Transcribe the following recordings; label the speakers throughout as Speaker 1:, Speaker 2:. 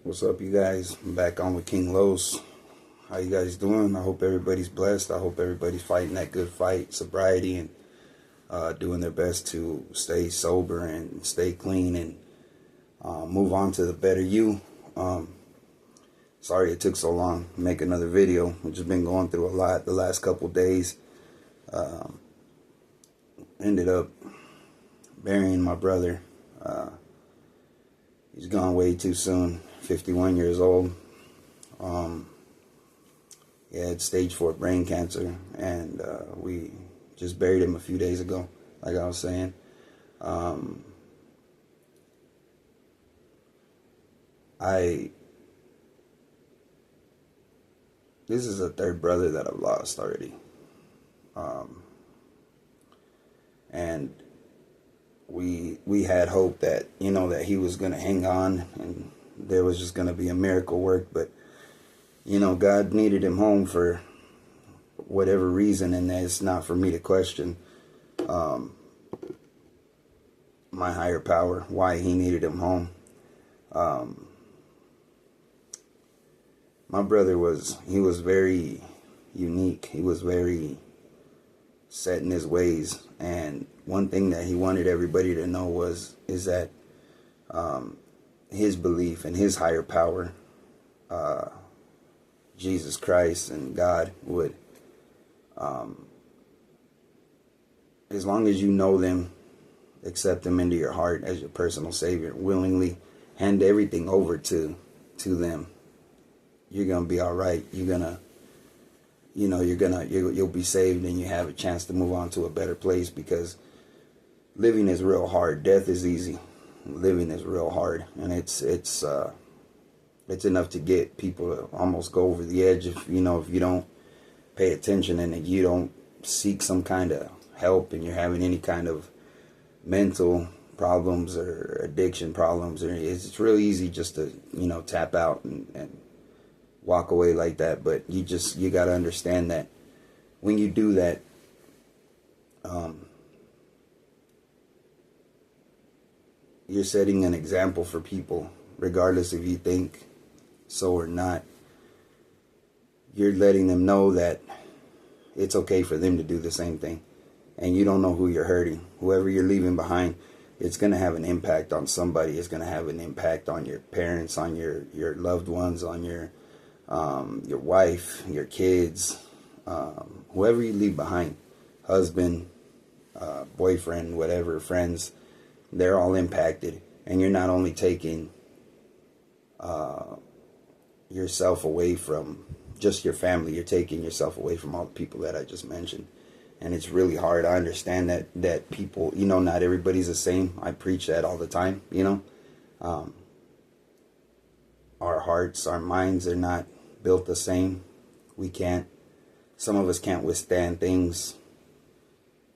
Speaker 1: What's up, you guys? I'm back on with King Los. How you guys doing? I hope everybody's blessed. I hope everybody's fighting that good fight, sobriety, and doing their best to stay sober and stay clean and move on to the better you. Sorry it took so long to make another video. I've just been going through a lot the last couple days. Ended up burying my brother. He's gone way too soon. 51 years old. He had stage 4 brain cancer, and we just buried him a few days ago, like I was saying. This is the third brother that I've lost already. And we had hope that, that he was going to hang on and there was just going to be a miracle work, but God needed him home for whatever reason, and it's not for me to question my higher power, why he needed him home. My brother was very unique. He was very set in his ways, and one thing that he wanted everybody to know is that his belief in his higher power, Jesus Christ and God, would, as long as you know them, accept them into your heart as your personal savior, willingly hand everything over to them, you're gonna be all right. You'll be saved, and you have a chance to move on to a better place, because living is real hard. Death is easy. Living is real hard, and it's enough to get people to almost go over the edge if you don't pay attention, and if you don't seek some kind of help, and you're having any kind of mental problems or addiction problems, or it's real easy just to tap out and walk away like that. But you got to understand that when you do that, you're setting an example for people, regardless if you think so or not. You're letting them know that it's okay for them to do the same thing, and you don't know who you're hurting. Whoever you're leaving behind, it's going to have an impact on somebody. It's going to have an impact on your parents, on your loved ones, on your wife, your kids, whoever you leave behind, husband, boyfriend, whatever, friends, they're all impacted. And you're not only taking yourself away from just your family, you're taking yourself away from all the people that I just mentioned. And it's really hard. I understand that people, not everybody's the same. I preach that all the time, our hearts, our minds are not built the same. Some of us can't withstand things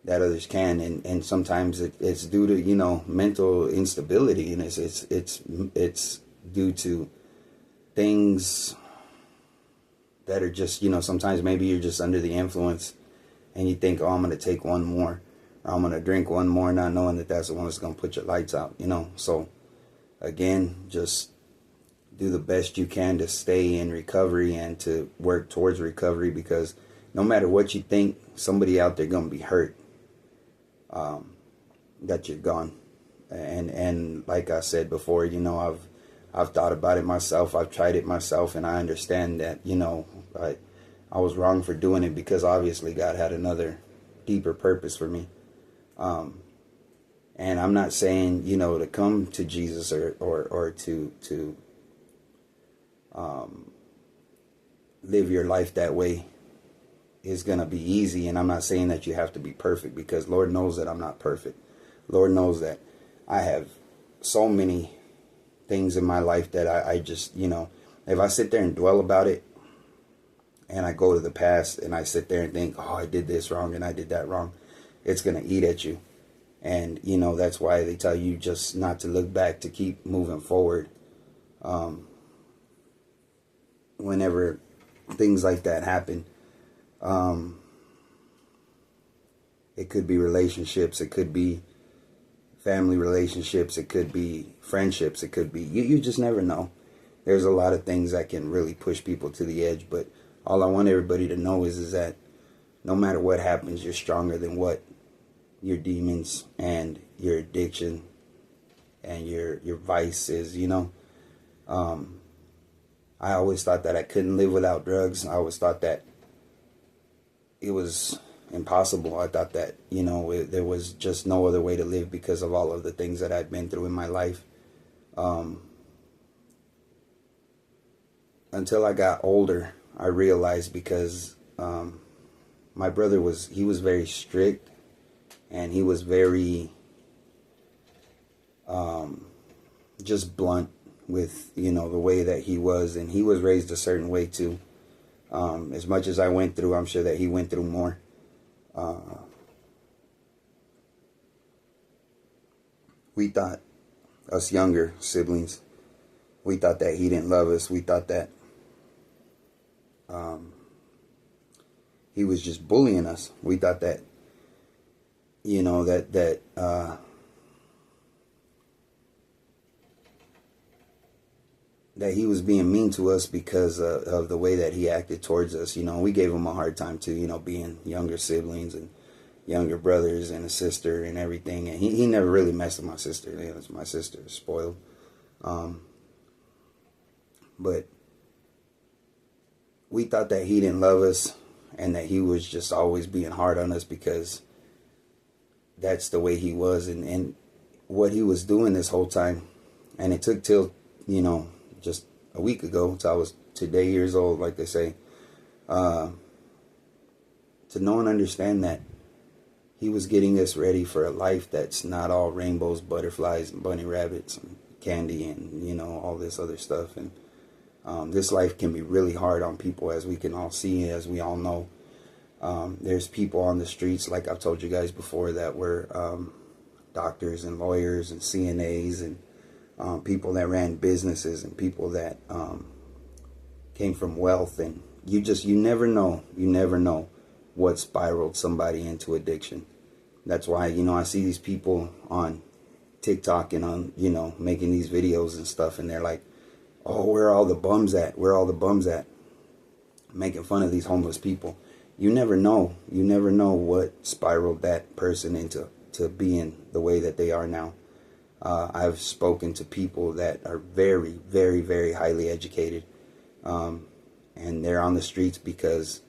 Speaker 1: that others can, and sometimes it's due to mental instability, and it's due to things that are just sometimes maybe you're just under the influence, and you think, oh, I'm going to take one more, or I'm going to drink one more, not knowing that that's the one that's going to put your lights out. So again, just do the best you can to stay in recovery and to work towards recovery, because no matter what you think, somebody out there going to be hurt that you're gone. And like I said before, I've thought about it myself. I've tried it myself, and I understand that I was wrong for doing it, because obviously God had another deeper purpose for me. And I'm not saying to come to Jesus or to live your life that way is going to be easy. And I'm not saying that you have to be perfect, because Lord knows that I'm not perfect. Lord knows that I have so many things in my life that I just, if I sit there and dwell about it, and I go to the past and I sit there and think, oh, I did this wrong and I did that wrong, it's going to eat at you. And, that's why they tell you just not to look back, to keep moving forward. Whenever things like that happen, it could be relationships, it could be family relationships, it could be friendships, it could be, you just never know. there's a lot of things that can really push people to the edge. But all I want everybody to know is that no matter what happens, you're stronger than what your demons and your addiction and your vice is, you know. I always thought that I couldn't live without drugs. I always thought that it was impossible. I thought that, you know, there was just no other way to live because of all of the things that I'd been through in my life. Until I got older, I realized, because my brother was very strict, and he was very just blunt with, you know, the way that he was, and he was raised a certain way too. As much as I went through, I'm sure that he went through more. We thought, us younger siblings, we thought that he didn't love us. We thought that he was just bullying us. We thought that, you know, that he was being mean to us because of the way that he acted towards us. You know, we gave him a hard time too, you know, being younger siblings and younger brothers and a sister and everything. And he never really messed with my sister. You know, my sister is spoiled. But we thought that he didn't love us and that he was just always being hard on us because that's the way he was, and what he was doing this whole time. And it took till, you know, just a week ago, till I was today years old, like they say, to know and understand that he was getting us ready for a life that's not all rainbows, butterflies, and bunny rabbits, and candy, and, you know, all this other stuff. And this life can be really hard on people, as we can all see, as we all know. There's people on the streets, like I've told you guys before, that were doctors and lawyers and CNAs and people that ran businesses and people that came from wealth, and you never know what spiraled somebody into addiction. That's why, you know, I see these people on TikTok and on, you know, making these videos and stuff, and they're like, oh, where are all the bums at? Where are all the bums at? Making fun of these homeless people. You never know what spiraled that person into being the way that they are now. I've spoken to people that are very, very, very highly educated, and they're on the streets because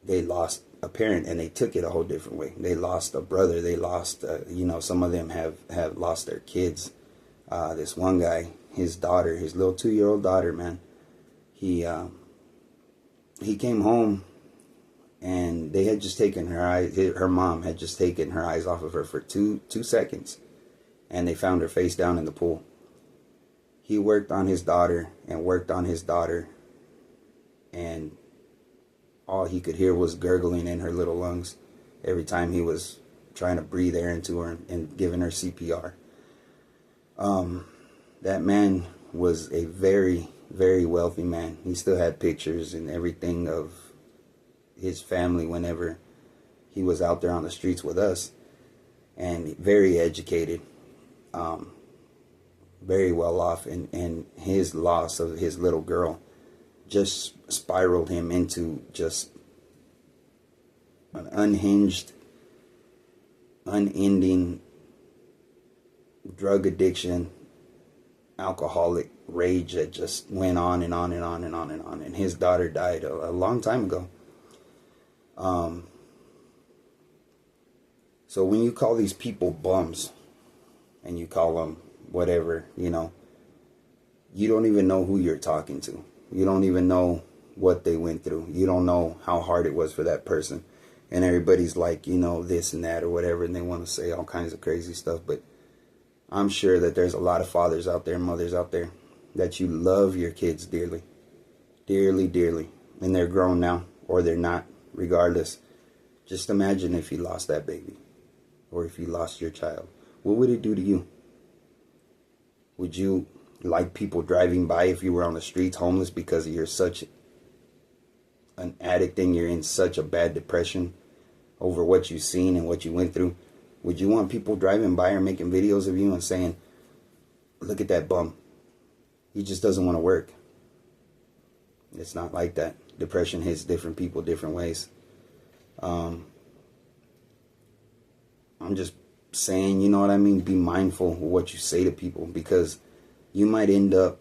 Speaker 1: they lost a parent and they took it a whole different way. They lost a brother. They lost, you know, some of them have lost their kids. This one guy, his daughter, his little 2-year-old daughter, man, he came home and they had just taken her mom had just taken her eyes off of her for two seconds. And they found her face down in the pool. He worked on his daughter and worked on his daughter, and all he could hear was gurgling in her little lungs every time he was trying to breathe air into her and giving her CPR. That man was a very, very wealthy man. He still had pictures and everything of his family whenever he was out there on the streets with us, and very educated. Very well off, and his loss of his little girl just spiraled him into just an unhinged, unending drug addiction, alcoholic rage that just went on and on and on and on and on. And his daughter died a long time ago. So when you call these people bums, and you call them whatever, you know, you don't even know who you're talking to. You don't even know what they went through. You don't know how hard it was for that person. And everybody's like, you know, this and that or whatever, and they want to say all kinds of crazy stuff. But I'm sure that there's a lot of fathers out there, mothers out there, that you love your kids dearly. Dearly, dearly. And they're grown now, or they're not, regardless. Just imagine if you lost that baby, or if you lost your child. What would it do to you? Would you like people driving by if you were on the streets homeless because you're such an addict and you're in such a bad depression over what you've seen and what you went through? Would you want people driving by or making videos of you and saying, look at that bum? He just doesn't want to work. It's not like that. Depression hits different people different ways. I'm just saying, you know what I mean? Be mindful of what you say to people, because you might end up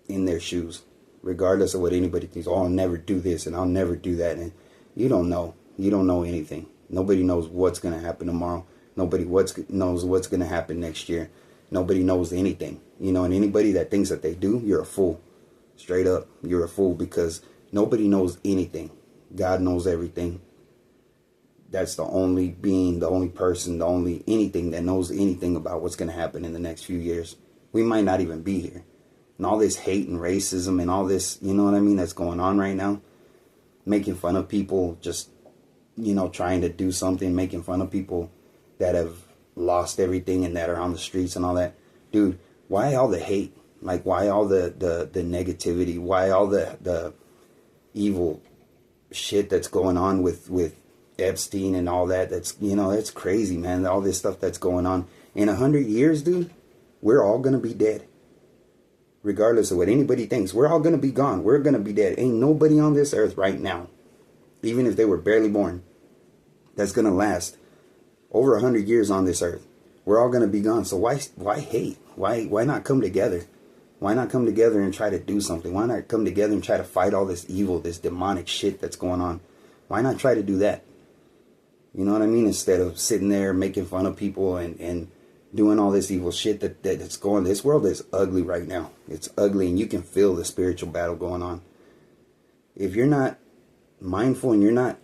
Speaker 1: in their shoes, regardless of what anybody thinks. Oh, I'll never do this and I'll never do that. And you don't know. You don't know anything. Nobody knows what's going to happen tomorrow. Nobody knows what's going to happen next year. Nobody knows anything. You know, and anybody that thinks that they do, you're a fool. Straight up, you're a fool, because nobody knows anything. God knows everything. That's the only being, the only person, the only anything that knows anything about what's going to happen in the next few years. We might not even be here. And all this hate and racism and all this, you know what I mean, that's going on right now. Making fun of people, just, you know, trying to do something, making fun of people that have lost everything and that are on the streets and all that. Dude, why all the hate? Like, why all the negativity? Why all the evil shit that's going on with Epstein and all that? That's, you know, that's crazy, man. All this stuff that's going on. In 100 years, dude, we're all going to be dead. Regardless of what anybody thinks, we're all going to be gone. We're going to be dead. Ain't nobody on this earth right now, even if they were barely born, that's going to last over 100 years on this earth. We're all going to be gone. So why hate? Why not come together? Why not come together and try to do something? Why not come together and try to fight all this evil, this demonic shit that's going on? Why not try to do that? You know what I mean? Instead of sitting there making fun of people and doing all this evil shit that's going. This world is ugly right now. It's ugly, and you can feel the spiritual battle going on. If you're not mindful and you're not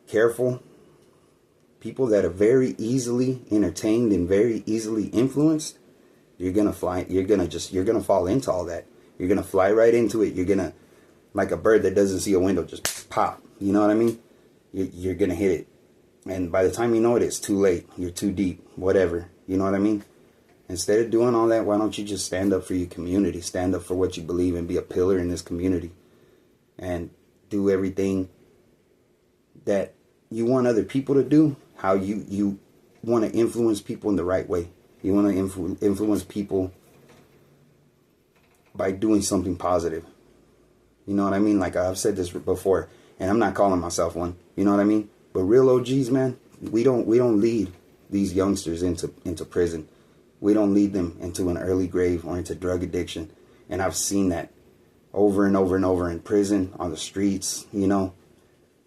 Speaker 1: careful, people that are very easily entertained and very easily influenced, you're gonna fall into all that. You're gonna fly right into it. You're gonna, like a bird that doesn't see a window, just pop. You know what I mean? You're gonna hit it, and by the time you know it, it's too late. You're too deep. Whatever. You know what I mean? Instead of doing all that, why don't you just stand up for your community? Stand up for what you believe and be a pillar in this community, and do everything that you want other people to do. How you want to influence people in the right way. You want to influence people by doing something positive. You know what I mean? Like I've said this before, and I'm not calling myself one. You know what I mean? But real OGs, man, we don't lead these youngsters into prison. We don't lead them into an early grave or into drug addiction. And I've seen that over and over and over in prison, on the streets, you know,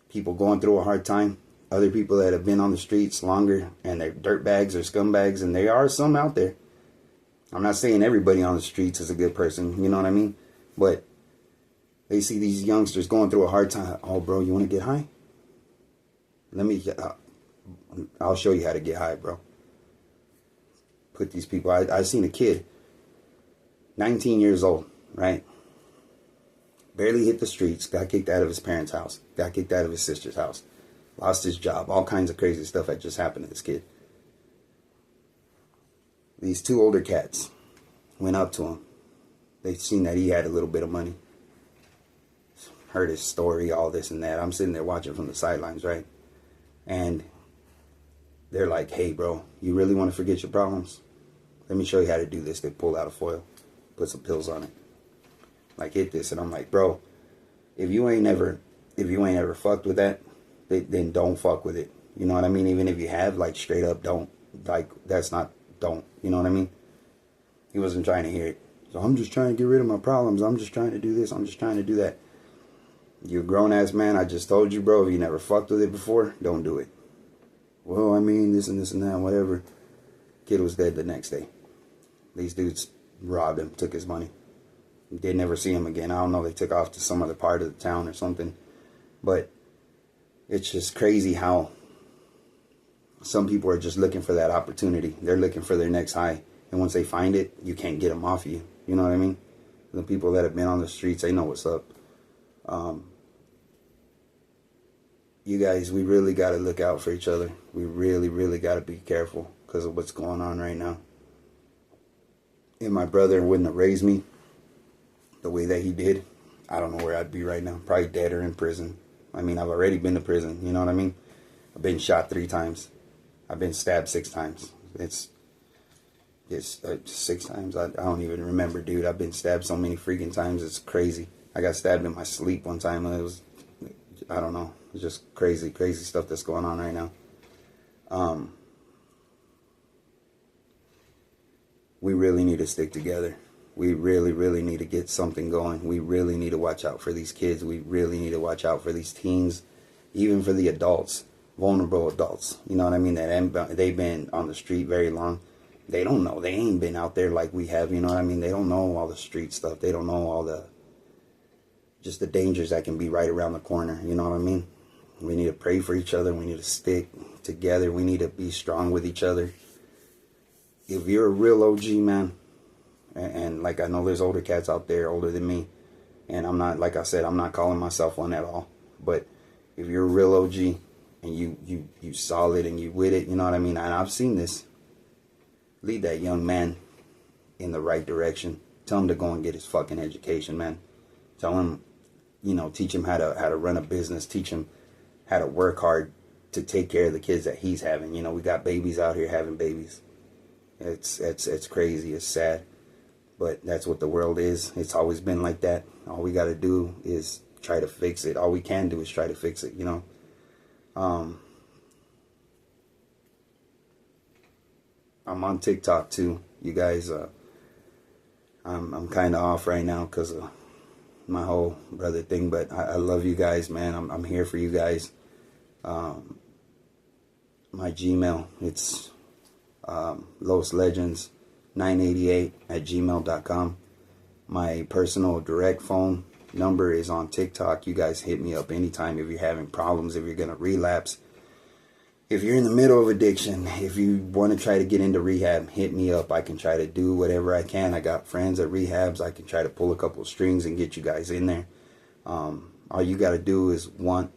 Speaker 1: people going through a hard time. Other people that have been on the streets longer and they're dirtbags or scumbags, and there are some out there. I'm not saying everybody on the streets is a good person, you know what I mean? But they see these youngsters going through a hard time. Oh, bro, you want to get high? I'll show you how to get high, bro. Put these people, I seen a kid, 19 years old, right? Barely hit the streets, got kicked out of his parents' house, got kicked out of his sister's house, lost his job, all kinds of crazy stuff that just happened to this kid. These two older cats went up to him. They seen that he had a little bit of money. Heard his story, all this and that. I'm sitting there watching from the sidelines, right? And they're like, hey, bro, you really want to forget your problems? Let me show you how to do this. They pull out a foil, put some pills on it. Like, hit this. And I'm like, bro, if you ain't ever fucked with that, then don't fuck with it. You know what I mean? Even if you have, like, straight up don't. Like, don't. You know what I mean? He wasn't trying to hear it. So I'm just trying to get rid of my problems. I'm just trying to do this. I'm just trying to do that. You're a grown-ass man. I just told you, bro, if you never fucked with it before, don't do it. Well, I mean, this and that, whatever. Kid was dead the next day. These dudes robbed him, took his money. They never see him again. I don't know, they took off to some other part of the town or something. But it's just crazy how some people are just looking for that opportunity. They're looking for their next high. And once they find it, you can't get them off you. You know what I mean? The people that have been on the streets, they know what's up. You guys, we really got to look out for each other. We really, really got to be careful because of what's going on right now. If my brother wouldn't have raised me the way that he did, I don't know where I'd be right now. Probably dead or in prison. I mean, I've already been to prison. You know what I mean? I've been shot 3 times. I've been stabbed 6 times. It's 6 times. I don't even remember, dude. I've been stabbed so many freaking times. It's crazy. I got stabbed in my sleep one time. It was, I don't know. It's just crazy, crazy stuff that's going on right now. We really need to stick together. We really, really need to get something going. We really need to watch out for these kids. We really need to watch out for these teens, even for the adults, vulnerable adults. You know what I mean? They've been on the street very long. They don't know. They ain't been out there like we have. You know what I mean? They don't know all the street stuff. They don't know all just the dangers that can be right around the corner. You know what I mean? We need to pray for each other. We need to stick together. We need to be strong with each other. If you're a real OG, man, and like I know there's older cats out there older than me, and I'm not, like I said, I'm not calling myself one at all, but if you're a real OG and you solid and you with it, you know what I mean, and I've seen this, lead that young man in the right direction. Tell him to go and get his fucking education, man. Tell him, you know, teach him how to run a business, teach him how to work hard to take care of the kids that he's having. You know, we got babies out here having babies. It's crazy, it's sad, but that's what the world is. It's always been like that. All we got to do is try to fix it. All we can do is try to fix it, you know. I'm on TikTok too, you guys. I'm kind of off right now because of my whole brother thing, but I love you guys, man. I'm here for you guys. My Gmail, it's loslegends988@gmail.com. My personal direct phone number is on TikTok. You guys hit me up anytime if you're having problems, if you're going to relapse, if you're in the middle of addiction, if you want to try to get into rehab, hit me up. I can try to do whatever I can. I got friends at rehabs. I can try to pull a couple of strings and get you guys in there. All you got to do is want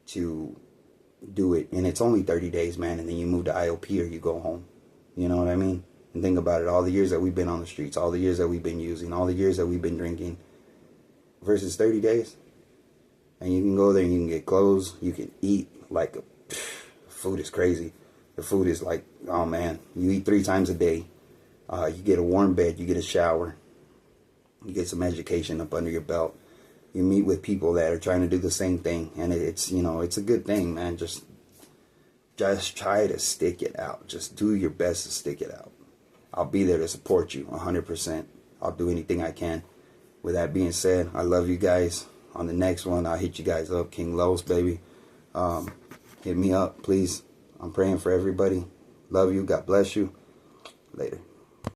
Speaker 1: to do it, and it's only 30 days, man, and then you move to IOP or you go home. You know what I mean? And think about it, all the years that we've been on the streets, all the years that we've been using, all the years that we've been drinking, versus 30 days. And you can go there and you can get clothes, you can eat like food is crazy. The food is like, oh man, you eat 3 times a day. You get a warm bed, you get a shower, you get some education up under your belt. You meet with people that are trying to do the same thing, and it's, you know, it's a good thing, man. Just try to stick it out. Just do your best to stick it out. I'll be there to support you 100%. I'll do anything I can. With that being said, I love you guys. On the next one, I'll hit you guys up. King Los, baby. Hit me up, please. I'm praying for everybody. Love you. God bless you. Later.